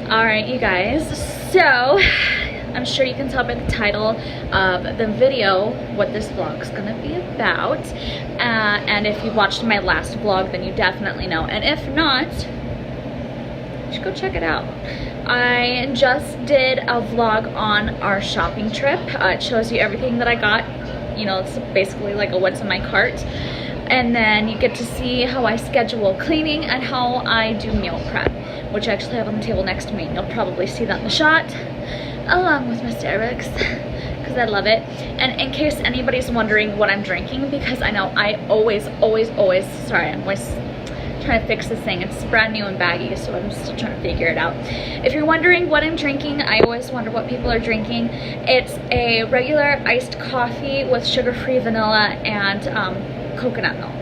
Alright, you guys, so I'm sure you can tell by the title of the video what this vlog is gonna be about, and if you watched my last vlog then you definitely know, and if not, you should go check it out. I just did a vlog on our shopping trip. It shows you everything that I got, you know, it's basically like a what's in my cart, and then you get to see how I schedule cleaning and how I do meal prep, which I actually have on the table next to me. You'll probably see that in the shot, along with my Starbucks, because I love it. And in case anybody's wondering what I'm drinking, because I know I always, sorry, I'm always trying to fix this thing. It's brand new and baggy, so I'm still trying to figure it out. If you're wondering what I'm drinking, I always wonder what people are drinking. It's a regular iced coffee with sugar-free vanilla and coconut milk.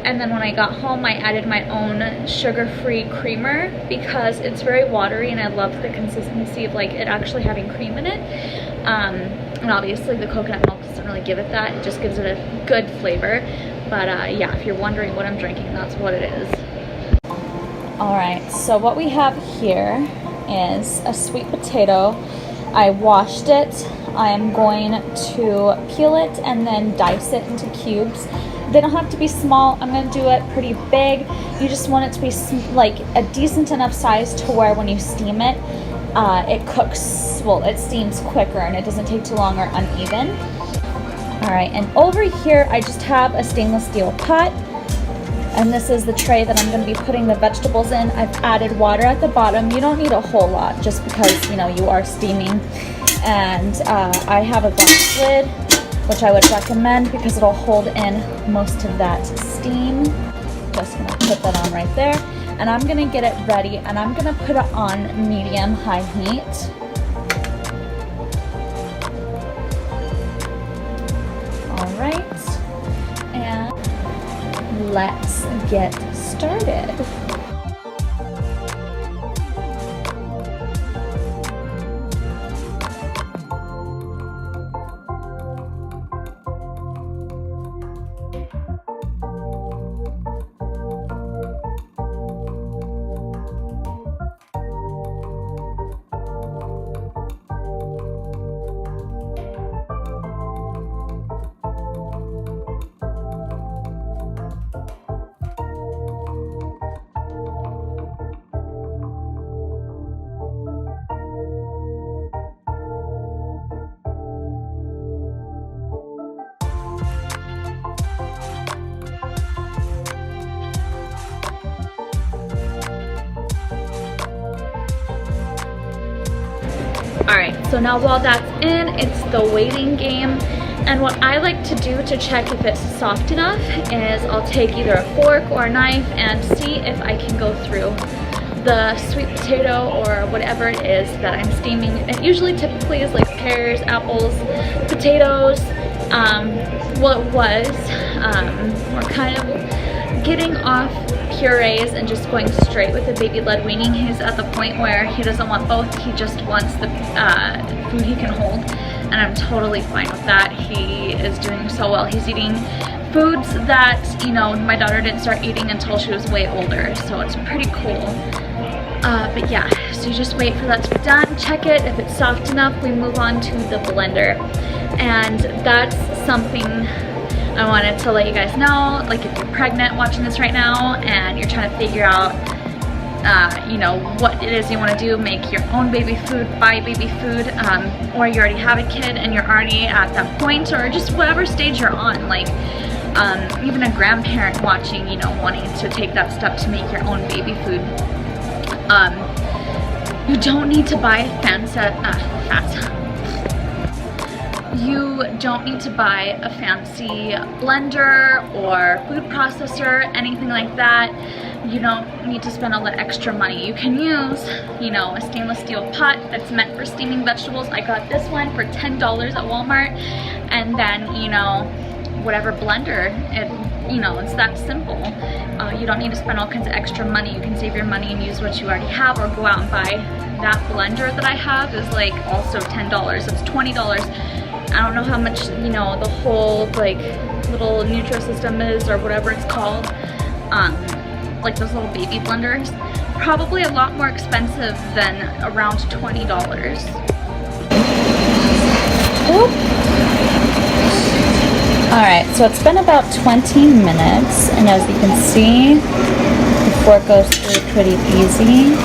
And then when I got home, I added my own sugar-free creamer because it's very watery and I love the consistency of like it actually having cream in it. And obviously the coconut milk doesn't really give it that, it just gives it a good flavor. But yeah, if you're wondering what I'm drinking, that's what it is. Alright, so what we have here is a sweet potato. I washed it. I am going to peel it and then dice it into cubes. They don't have to be small. I'm going to do it pretty big. You just want it to be like a decent enough size to where when you steam it, it cooks, well, it steams quicker and it doesn't take too long or uneven. Alright, and over here I just have a stainless steel pot. And this is the tray that I'm going to be putting the vegetables in. I've added water at the bottom. You don't need a whole lot just because, you know, you are steaming. And I have a glass lid, which I would recommend because it'll hold in most of that steam. Just gonna put that on right there. And I'm gonna get it ready and I'm gonna put it on medium-high heat. All right, and let's get started. Alright, so now while that's in, it's the waiting game. And what I like to do to check if it's soft enough is I'll take either a fork or a knife and see if I can go through the sweet potato or whatever it is that I'm steaming. It usually typically is like pears, apples, potatoes. Well, it was. We're kind of getting off purees and just going straight with the baby led weaning. He's at the point where he doesn't want both, he just wants the food he can hold, and I'm totally fine with that. He is doing so well. He's eating foods that, you know, my daughter didn't start eating until she was way older, so it's pretty cool. But yeah, so you just wait for that to be done, check it. If it's soft enough, we move on to the blender. And that's something I wanted to let you guys know, like if you're pregnant watching this right now and you're trying to figure out, you know, what it is you want to do, make your own baby food, buy baby food, or you already have a kid and you're already at that point, or just whatever stage you're on, like even a grandparent watching, you know, wanting to take that step to make your own baby food. You don't need to buy You don't need to buy a fancy blender or food processor, anything like that. You don't need to spend all that extra money. You can use, you know, a stainless steel pot that's meant for steaming vegetables. I got this one for $10 at Walmart, and then, you know, whatever blender, you know, it's that simple. You don't need to spend all kinds of extra money. You can save your money and use what you already have, or go out and buy that blender that I have is like also $10. It's $20. I don't know how much, you know, the whole like little Nutrisystem is, or whatever it's called, like those little baby blenders, probably a lot more expensive than around $20. Oop. Alright, so it's been about 20 minutes, and as you can see, the fork goes through pretty easy.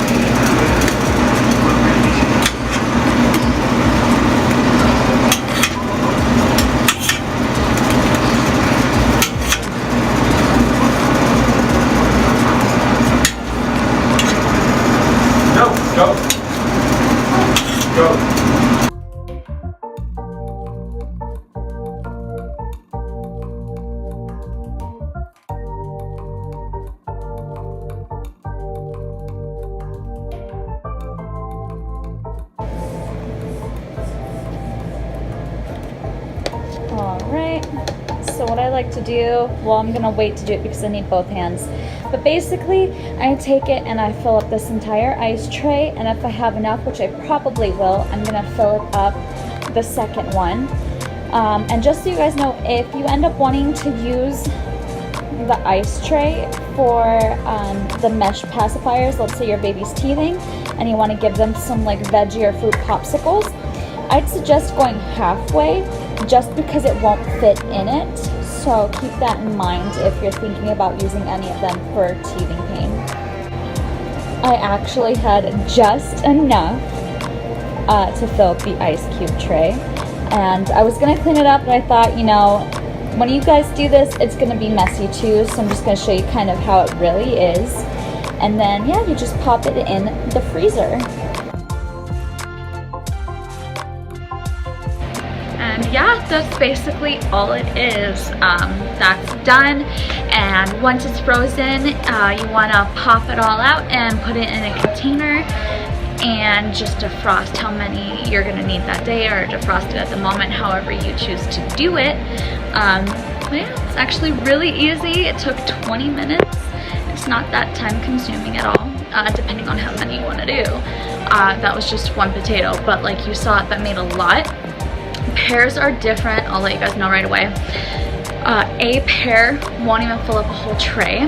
Alright, so what I like to do, well, I'm gonna wait to do it because I need both hands. But basically, I take it and I fill up this entire ice tray, and if I have enough, which I probably will, I'm gonna fill it up the second one. And just so you guys know, if you end up wanting to use the ice tray for the mesh pacifiers, let's say your baby's teething, and you want to give them some like veggie or fruit popsicles, I'd suggest going halfway, just because it won't fit in it. So keep that in mind if you're thinking about using any of them for teething pain. I actually had just enough to fill up the ice cube tray, and I was gonna clean it up, but I thought, you know, when you guys do this, it's gonna be messy too, so I'm just gonna show you kind of how it really is. And then, yeah, you just pop it in the freezer. And yeah, that's basically all it is. That's done, and once it's frozen, you want to pop it all out and put it in a container and just defrost how many you're going to need that day, or defrost it at the moment, however you choose to do it. But yeah, it's actually really easy. It took 20 minutes. It's not that time consuming at all, depending on how many you want to do. That was just one potato, but like you saw, that made a lot. Pears are different, I'll let you guys know right away. A pear won't even fill up a whole tray.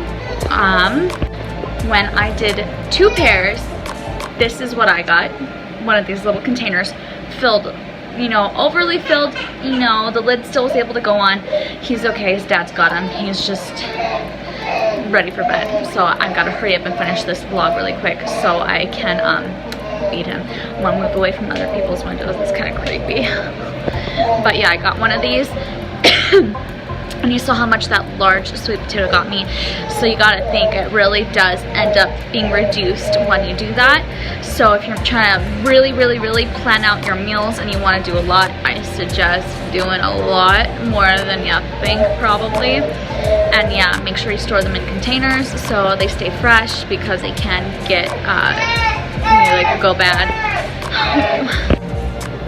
When I did 2 pears, this is what I got. One of these little containers filled, you know, overly filled, you know, the lid still was able to go on. He's okay, his dad's got him. He's just ready for bed. So I've got to hurry up and finish this vlog really quick so I can feed him. One move away from other people's windows. It's kind of creepy. But yeah, I got one of these. And you saw how much that large sweet potato got me. So you gotta think, it really does end up being reduced when you do that. So if you're trying to really plan out your meals and you want to do a lot, I suggest doing a lot more than you think probably. And yeah, make sure you store them in containers so they stay fresh, because they can get like go bad.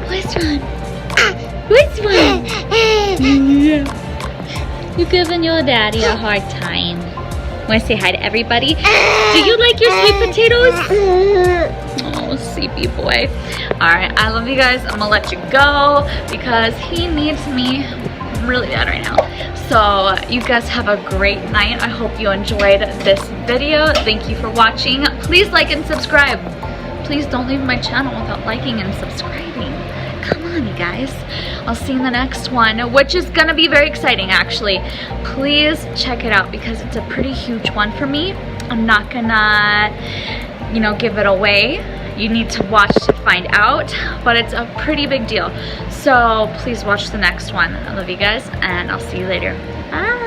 Which one? Which one? Yeah. You're giving your daddy a hard time. Want to say hi to everybody? Do you like your sweet potatoes? Oh, sleepy boy. Alright, I love you guys. I'm gonna let you go because he needs me really bad right now. So you guys have a great night. I hope you enjoyed this video. Thank you for watching. Please like and subscribe. Please don't leave my channel without liking and subscribing. Come on, you guys. I'll see you in the next one, which is gonna be very exciting actually. Please check it out because it's a pretty huge one for me. I'm not gonna, you know, give it away. You need to watch to find out, but it's a pretty big deal. So please watch the next one. I love you guys, and I'll see you later. Bye.